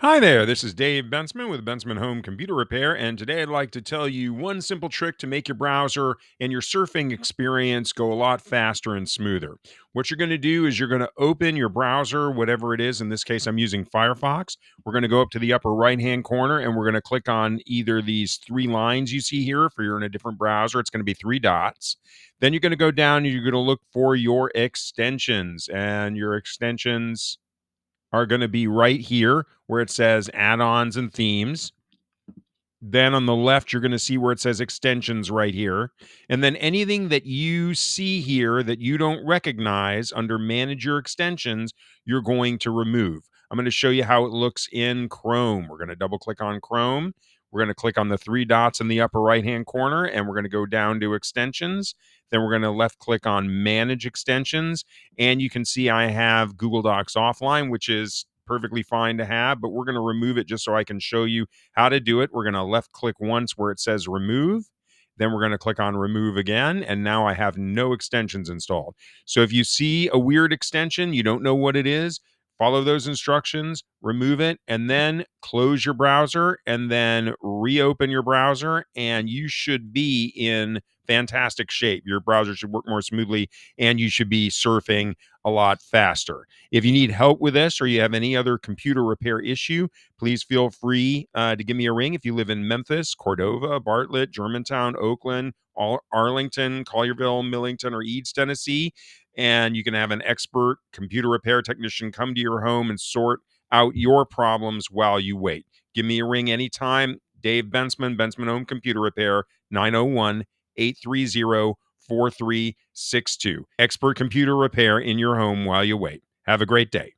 Hi there, this is Dave Bensman with Bensman Home Computer Repair, and today I'd like to tell you one simple trick to make your browser and your surfing experience go a lot faster and smoother. What you're going to do is you're going to open your browser, whatever it is. In this case, I'm using Firefox. We're going to go up to the upper right hand corner and we're going to click on either these three lines you see here. If you're in a different browser, it's going to be three dots. Then you're going to go down and you're going to look for your extensions, and your extensions are going to be right here where it says add-ons and themes. Then on the left, you're going to see where it says extensions right here. And then anything that you see here that you don't recognize under manage your extensions, you're going to remove. I'm going to show you how it looks in Chrome. We're going to double click on Chrome. We're going to click on the three dots in the upper right hand corner and we're going to go down to extensions. Then we're going to left click on manage extensions. And you can see I have Google Docs offline, which is perfectly fine to have, but we're going to remove it just so I can show you how to do it. We're going to left click once where it says remove. Then we're going to click on remove again. And now I have no extensions installed. So if you see a weird extension, you don't know what it is, follow those instructions, remove it, and then close your browser and then reopen your browser. And you should be in fantastic shape. Your browser should work more smoothly and you should be surfing a lot faster. If you need help with this or you have any other computer repair issue, please feel free to give me a ring if you live in Memphis, Cordova, Bartlett, Germantown, Oakland, Arlington, Collierville, Millington, or Eads, Tennessee. And you can have an expert computer repair technician come to your home and sort out your problems while you wait. Give me a ring anytime. Dave Bensman, Bensman Home Computer Repair, 901 830 4362. Expert computer repair in your home while you wait. Have a great day.